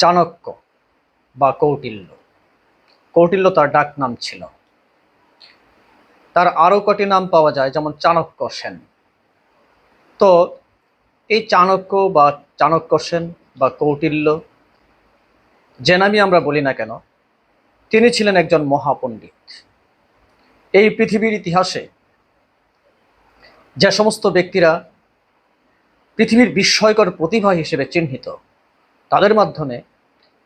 চাণক্য বা কৌটিল্য। কৌটিল্য তার ডাক নাম ছিল। তার আরও কটি নাম পাওয়া যায়, যেমন চাণক্য সেন। তো এই চাণক্য বা চাণক্য সেন বা কৌটিল্য, যে নামই আমরা বলি না কেন, তিনি ছিলেন একজন মহাপণ্ডিত। এই পৃথিবীর ইতিহাসে যে সমস্ত ব্যক্তিরা পৃথিবীর বিস্ময়কর প্রতিভা হিসেবে চিহ্নিত, তাদের মাধ্যমে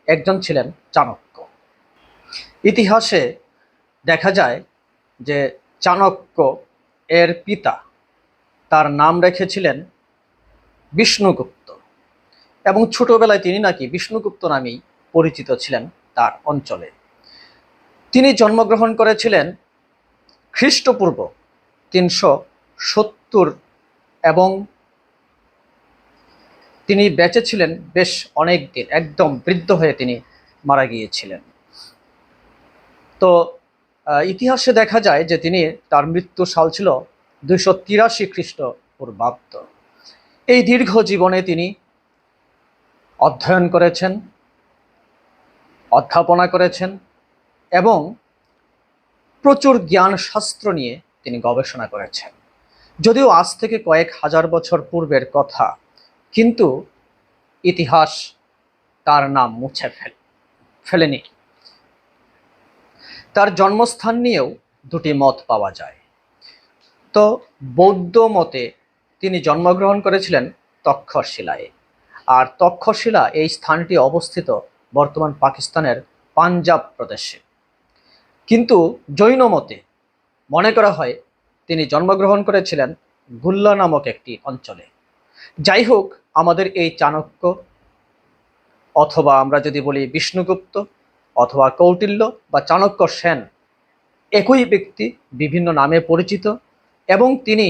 একজন ছিলেন চাণক্য। ইতিহাসে দেখা যায় যে চাণক্য এর পিতা তার নাম রেখেছিলেন বিষ্ণুগুপ্ত, এবং ছোটবেলায় তিনি নাকি বিষ্ণুগুপ্ত নামেই পরিচিত ছিলেন তার অঞ্চলে। তিনি জন্মগ্রহণ করেছিলেন খ্রিস্টপূর্ব 370 এবং তিনি বেঁচে ছিলেন বেশ অনেক দিন, একদম বৃদ্ধ হয়ে তিনি মারা গিয়েছিলেন। তো ইতিহাসে দেখা যায় যে তার মৃত্যু সাল ছিল 283 খ্রিস্টপূর্বাব্দ। এই দীর্ঘ জীবনে তিনি অধ্যয়ন করেছেন, অধ্যাপনা করেছেন এবং প্রচুর জ্ঞান শাস্ত্র নিয়ে তিনি গবেষণা করেছেন। যদিও আজ থেকে কয়েক হাজার বছর পূর্বের কথা, কিন্তু ইতিহাস তার নাম মুছে ফেলেনি। তার জন্মস্থান নিয়েও দুটি মত পাওয়া যায়। তো বৌদ্ধ মতে তিনি জন্মগ্রহণ করেছিলেন তক্ষশিলায়, আর তক্ষশিলা এই স্থানটি অবস্থিত বর্তমান পাকিস্তানের পাঞ্জাব প্রদেশে। কিন্তু জৈন মতে মনে করা হয় তিনি জন্মগ্রহণ করেছিলেন গুল্লা নামক একটি অঞ্চলে। যাই হোক, আমাদের এই চাণক্য, অথবা আমরা যদি বলি বিষ্ণুগুপ্ত অথবা কৌটিল্য বা চাণক্য সেন, একই ব্যক্তি, বিভিন্ন নামে পরিচিত, এবং তিনি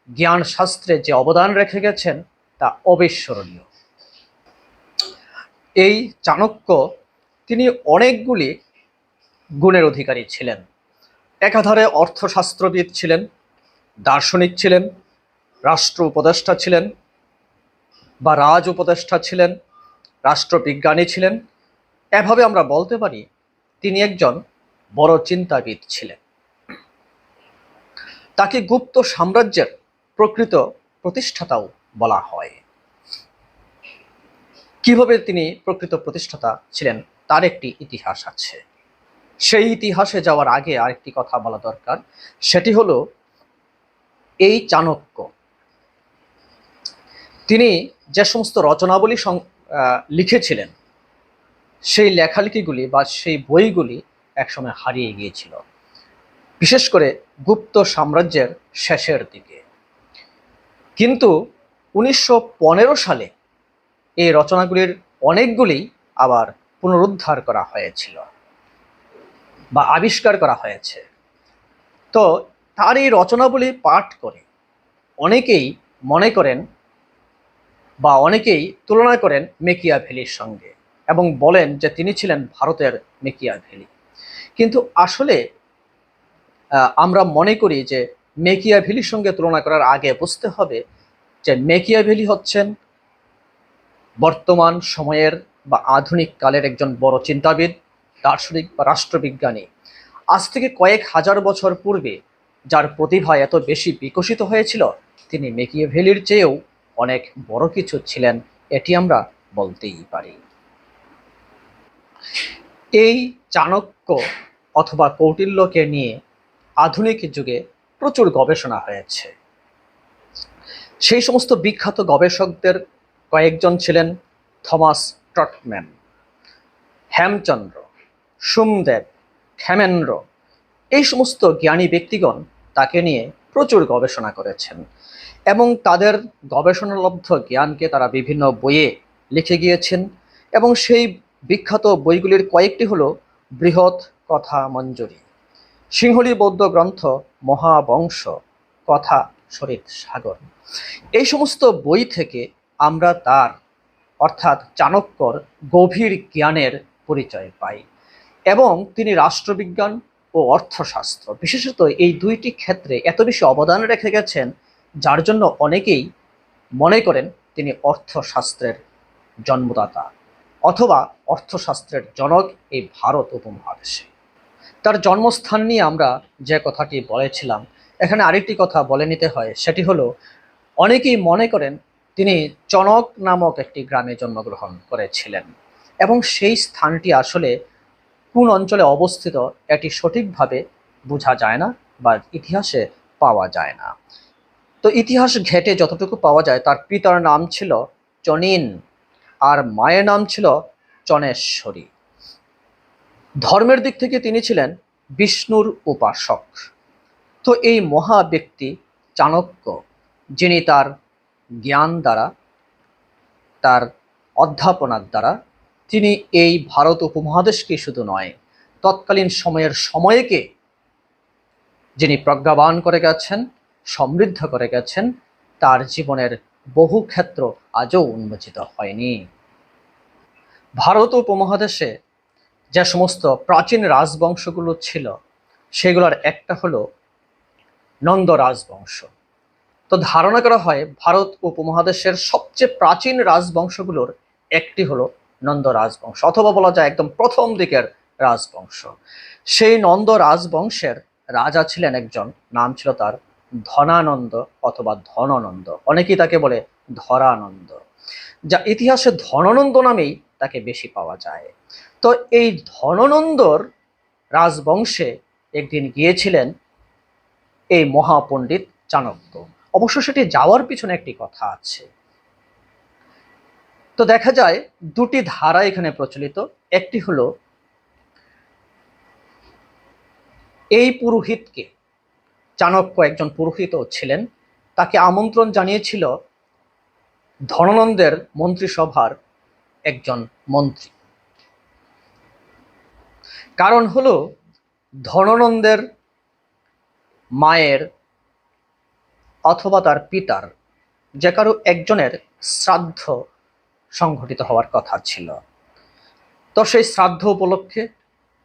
জ্ঞান শাস্ত্রে যে অবদান রেখে গেছেন তা অবিস্মরণীয়। এই চাণক্য তিনি অনেকগুলি গুণের অধিকারী ছিলেন। একাধারে অর্থশাস্ত্রবিদ ছিলেন, দার্শনিক ছিলেন, রাষ্ট্র উপদেষ্টা ছিলেন বা রাজ উপদেষ্টা ছিলেন, রাষ্ট্রবিজ্ঞানী ছিলেন। এভাবে আমরা বলতে পারি তিনি একজন বড় চিন্তাবিদ ছিলেন। তাকে গুপ্ত সাম্রাজ্যের প্রকৃত প্রতিষ্ঠাতাও বলা হয়। কিভাবে তিনি প্রকৃত প্রতিষ্ঠাতা ছিলেন তার একটি ইতিহাস আছে। সেই ইতিহাসে যাওয়ার আগে আরেকটি কথা বলা দরকার, সেটি হলো এই চাণক্য তিনি যে সমস্ত রচনাবলী লিখেছিলেন, সেই লেখালেখিগুলি বা সেই বইগুলি একসময় হারিয়ে গিয়েছিল, বিশেষ করে গুপ্ত সাম্রাজ্যের শেষের দিকে। কিন্তু 1915 সালে এই রচনাগুলির অনেকগুলি আবার পুনরুদ্ধার করা হয়েছিল বা আবিষ্কার করা হয়েছে। তো তার এই রচনাবলী পাঠ করে অনেকেই মনে করেন বা অনেকেই তুলনা করেন মেকিয়াভেলির সঙ্গে এবং বলেন যে তিনি ছিলেন ভারতের মেকিয়াভেলি। কিন্তু আসলে আমরা মনে করি যে মেকিয়াভেলির সঙ্গে তুলনা করার আগে বুঝতে হবে যে মেকিয়াভেলি হচ্ছেন বর্তমান সময়ের বা আধুনিক কালের একজন বড় চিন্তাবিদ, দার্শনিক বা রাষ্ট্রবিজ্ঞানী। আজ থেকে কয়েক হাজার বছর পূর্বে যার প্রতিভা এত বেশি বিকশিত হয়েছিল, তিনি মেকিয়াভেলির চেয়েও অনেক বড় কিছু ছিলেন, এটি আমরা বলতেই পারি। এই চাণক্য অথবা কৌটিল্যকে নিয়ে আধুনিক যুগে প্রচুর গবেষণা হয়েছে। সেই সমস্ত বিখ্যাত গবেষকদের কয়েকজন ছিলেন থমাস ট্রটম্যান, হেমচন্দ্র, সোমদেব, ক্ষেমেন্দ্র। এই সমস্ত জ্ঞানী ব্যক্তিগণ তাকে নিয়ে প্রচুর গবেষণা করেছেন এবং তাদের গবেষণালব্ধ জ্ঞানকে তারা বিভিন্ন বইয়ে লিখে গিয়েছেন। এবং সেই বিখ্যাত বইগুলির কয়েকটি হলো বৃহৎ কথা মঞ্জুরি, সিংহলী বৌদ্ধ গ্রন্থ মহাবংশ, কথা সরিত সাগর। এই সমস্ত বই থেকে আমরা তার অর্থাৎ চাণক্যর গভীর জ্ঞানের পরিচয় পাই। এবং তিনি রাষ্ট্রবিজ্ঞান ও অর্থশাস্ত্র, বিশেষত এই দুইটি ক্ষেত্রে এত বেশি অবদান রেখে গেছেন, যার জন্য অনেকেই মনে করেন তিনি অর্থশাস্ত্রের জন্মদাতা অথবা অর্থশাস্ত্রের জনক এই ভারত উপমহাদেশে। তার জন্মস্থান নিয়ে আমরা যে কথাটি বলেছিলাম, এখানে আরেকটি কথা বলে নিতে হয়, সেটি হলো অনেকেই মনে করেন তিনি চনক নামক একটি গ্রামে জন্মগ্রহণ করেছিলেন, এবং সেই স্থানটি আসলে কোন অঞ্চলে অবস্থিত এটি সঠিকভাবে বোঝা যায় না বা ইতিহাসে পাওয়া যায় না। তো ইতিহাস ঘেটে যতটুকু পাওয়া যায়, তার পিতার নাম ছিল চনিন আর মায়ের নাম ছিল চনেশ্বরী। ধর্মের দিক থেকে তিনি ছিলেন বিষ্ণুর উপাসক। তো এই মহা ব্যক্তি চাণক্য, যিনি তার জ্ঞান দ্বারা, তার অধ্যাপনার দ্বারা তিনি এই ভারত উপমহাদেশকে শুধু নয়, তৎকালীন সময়ের সময়কে যিনি প্রজ্ঞাবান করে গেছেন, সমৃদ্ধ করে গেছেন, তার জীবনের বহু ক্ষেত্র আজও উন্মোচিত হয়নি। ভারত উপমহাদেশে যে সমস্ত প্রাচীন রাজবংশগুলো ছিল, সেগুলোর একটা হলো নন্দ রাজবংশ। তো ধারণা করা হয় ভারত উপমহাদেশের সবচেয়ে প্রাচীন রাজবংশগুলোর একটি হলো নন্দ রাজবংশ, অথবা বলা যায় একদম প্রথম দিকের রাজবংশ। সেই নন্দ রাজবংশের রাজা ছিলেন একজন, নাম ছিল তার ধনানন্দ অথবা ধননন্দ, অনেকেই তাকে বলে ধরানন্দ, যা ইতিহাসে ধননন্দ নামেই তাকে বেশি পাওয়া যায়। তো এই ধননন্দর রাজবংশে একদিন গিয়েছিলেন এই মহাপণ্ডিত চাণক্য। অবশ্য সেটি যাওয়ার পিছনে একটি কথা আছে। তো দেখা যায় দুটি ধারা এখানে প্রচলিত। একটি হলো এই পুরোহিতকে, চাণক্য একজন পুরোহিত ছিলেন, তাকে আমন্ত্রণ জানিয়েছিল ধননন্দের মন্ত্রিসভার একজন মন্ত্রী। কারণ হলো ধননন্দের মায়ের অথবা তার পিতার যে কারো একজনের শ্রাদ্ধ সংঘটিত হওয়ার কথা ছিল। তো সেই শ্রাদ্ধ উপলক্ষে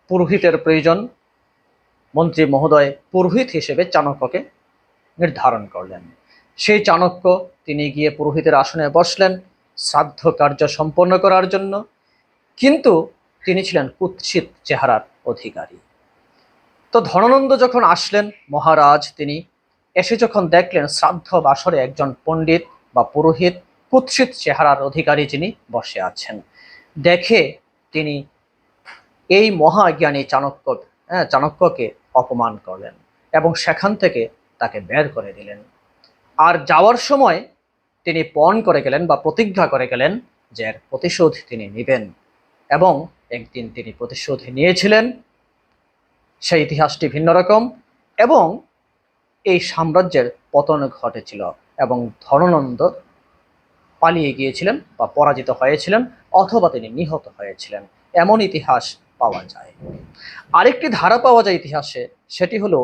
পুরোহিতের প্রয়োজন। মন্ত্রী মহোদয় পুরোহিত হিসেবে চাণক্যকে নির্ধারণ করলেন। সেই চাণক্য তিনি গিয়ে পুরোহিতের আসনে বসলেন শ্রাদ্ধ কার্য সম্পন্ন করার জন্য, কিন্তু তিনি ছিলেন কুৎসিত চেহারার অধিকারী। তো ধননন্দ যখন আসলেন, মহারাজ তিনি এসে যখন দেখলেন শ্রাদ্ধ বাসরে একজন পণ্ডিত বা পুরোহিত কুৎসিত চেহারার অধিকারী যিনি বসে আছেন, দেখে তিনি এই মহাজ্ঞানী চাণক্যকে অপমান করলেন এবং সেখান থেকে তাকে বের করে দিলেন। আর যাওয়ার সময় তিনি পণ করে গেলেন বা প্রতিজ্ঞা করে গেলেন যে এর প্রতিশোধ তিনি নেবেন, এবং একদিন তিনি প্রতিশোধ নিয়েছিলেন। সেই ইতিহাসটি ভিন্ন রকম, এবং এই সাম্রাজ্যের পতন ঘটেছিল এবং ধননন্দ পালিয়ে গিয়েছিলেন বা পরাজিত হয়েছিলেন, অথবা তিনি নিহত হয়েছিলেন, এমন ইতিহাস পাওয়া যায়। আরেকটি ধারা পাওয়া যায় ইতিহাসে, সেটি হলো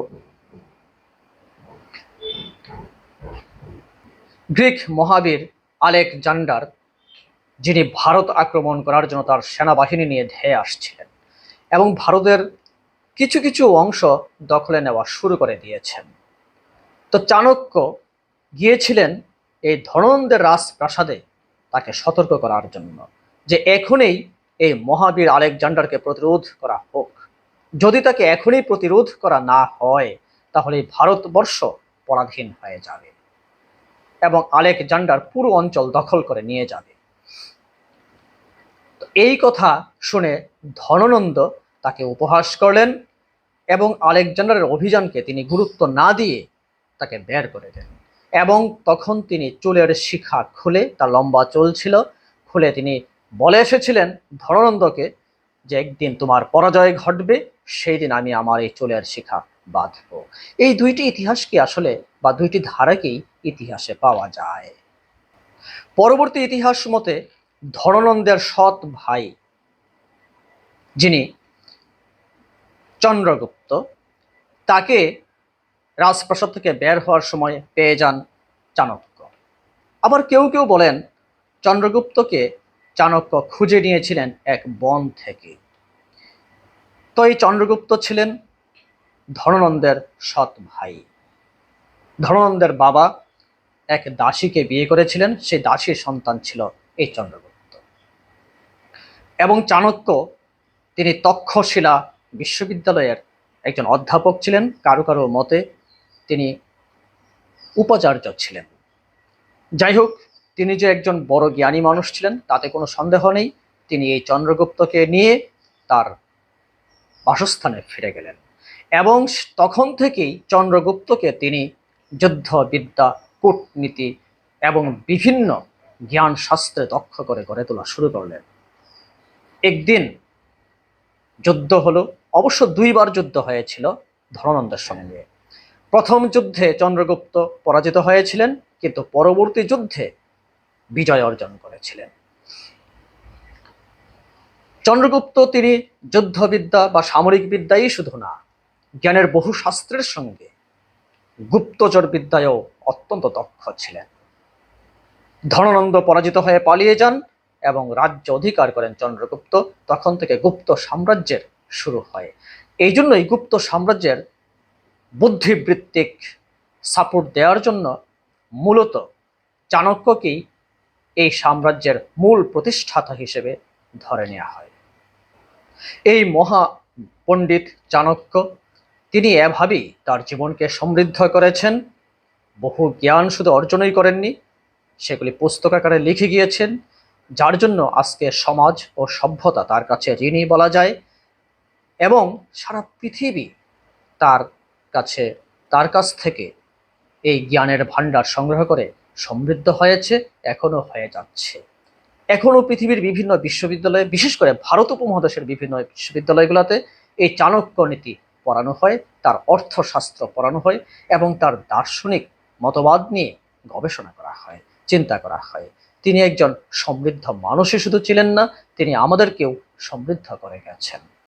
গ্রিক মহাবীর আলেকজান্ডার, যিনি ভারত আক্রমণ করার জন্য তার সেনাবাহিনী নিয়ে ধেয়ে আসছিলেন এবং ভারতের কিছু কিছু অংশ দখলে নেওয়া শুরু করে দিয়েছেন। তো চাণক্য গিয়েছিলেন এই ধননন্দের রাজপ্রাসাদে তাকে সতর্ক করার জন্য যে এখনই এই মহাবীর আলেকজান্ডারকে প্রতিরোধ করা হোক। যদি তাকে এখনই প্রতিরোধ করা না হয়, তাহলে ভারতবর্ষ পরাধীন হয়ে যাবে এবং আলেকজান্ডার পুরো অঞ্চল দখল করে নিয়ে যাবে। এই কথা শুনে ধননন্দ তাকে উপহাস করলেন এবং আলেকজান্ডারের অভিযানকে তিনি গুরুত্ব না দিয়ে তাকে বের করে দেন। এবং তখন তিনি চুলের শিখা খুলে, তার লম্বা চুল ছিল, খুলে তিনি বলে এসেছিলেন ধননন্দকে যে একদিন তোমার পরাজয় ঘটবে, সেই দিন আমি আমার এই চুলের শিখা বাঁধব। এই দুইটি ইতিহাসকে আসলে বা দুইটি ধারাকেই ইতিহাসে পাওয়া যায়। পরবর্তী ইতিহাস মতে ধননন্দের সৎ ভাই যিনি চন্দ্রগুপ্ত, তাকে রাজপ্রাসাদ থেকে বের হওয়ার সময় পেয়ে যান চাণক্য। আবার কেউ কেউ বলেন চন্দ্রগুপ্তকে চাণক্য খুঁজে নিয়েছিলেন এক বন থেকে। তো এই চন্দ্রগুপ্ত ছিলেন ধননন্দের সৎ ভাই। ধননন্দের বাবা এক দাসীকে বিয়ে করেছিলেন, সেই দাসীর সন্তান ছিল এই চন্দ্রগুপ্ত। এবং চাণক্য তিনি তক্ষশিলা বিশ্ববিদ্যালয়ের একজন অধ্যাপক ছিলেন, কারো কারো মতে তিনি উপাচার্য ছিলেন। যাই হোক, তিনি যে একজন বড় জ্ঞানী মানুষ ছিলেন তাতে কোনো সন্দেহ নেই। তিনি এই চন্দ্রগুপ্তকে নিয়ে তার বাসস্থানে ফিরে গেলেন এবং তখন থেকেই চন্দ্রগুপ্তকে তিনি যুদ্ধবিদ্যা, কূটনীতি এবং বিভিন্ন জ্ঞান শাস্ত্রে দক্ষ করে গড়ে তোলা শুরু করলেন। একদিন যুদ্ধ হলো, অবশ্য দুইবার যুদ্ধ হয়েছিল ধননন্দের সঙ্গে। প্রথম যুদ্ধে চন্দ্রগুপ্ত পরাজিত হয়েছিলেন, কিন্তু পরবর্তী যুদ্ধে বিজয় অর্জন করেছিলেন। চন্দ্রগুপ্ত তিনি যুদ্ধবিদ্যা বা সামরিক বিদ্যাই শুধু না, জ্ঞানের বহু শাস্ত্রের সঙ্গে গুপ্তচর বিদ্যায়ও অত্যন্ত দক্ষ ছিলেন। ধননন্দ পরাজিত হয়ে পালিয়ে যান এবং রাজ্য অধিকার করেন চন্দ্রগুপ্ত। তখন থেকে গুপ্ত সাম্রাজ্যের শুরু হয়। এই জন্যই গুপ্ত সাম্রাজ্যের বুদ্ধিবৃত্তিক সাপোর্ট দেওয়ার জন্য মূলত চাণক্যকেই এই সাম্রাজ্যের মূল প্রতিষ্ঠাতা হিসেবে ধরে নেওয়া হয়। এই মহা পণ্ডিত চাণক্য তিনি এভাবেই তার জীবনকে সমৃদ্ধ করেছেন। বহু জ্ঞান শুধু অর্জনই করেননি, সেগুলি পুস্তক আকারে লিখে গিয়েছেন, যার জন্য আজকে সমাজ ও সভ্যতা তার কাছে ঋণী বলা যায়। এবং সারা পৃথিবী তার কাছে, তার কাছ থেকে এই জ্ঞানের ভাণ্ডার সংগ্রহ করে সমৃদ্ধ হয়েছে, এখনো হয়ে যাচ্ছে। এখনো পৃথিবীর বিভিন্ন বিশ্ববিদ্যালয়ে, বিশেষ করে ভারত উপমহাদেশের বিভিন্ন বিশ্ববিদ্যালয়গুলোতে এই চাণক্য নীতি পড়ানো হয়, তার অর্থশাস্ত্র পড়ানো হয় এবং তার দার্শনিক মতবাদ নিয়ে গবেষণা করা হয়, চিন্তা করা হয়। তিনি একজন সমৃদ্ধ মানুষই শুধু ছিলেন না, তিনি আমাদেরকেও সমৃদ্ধ করে গেছেন।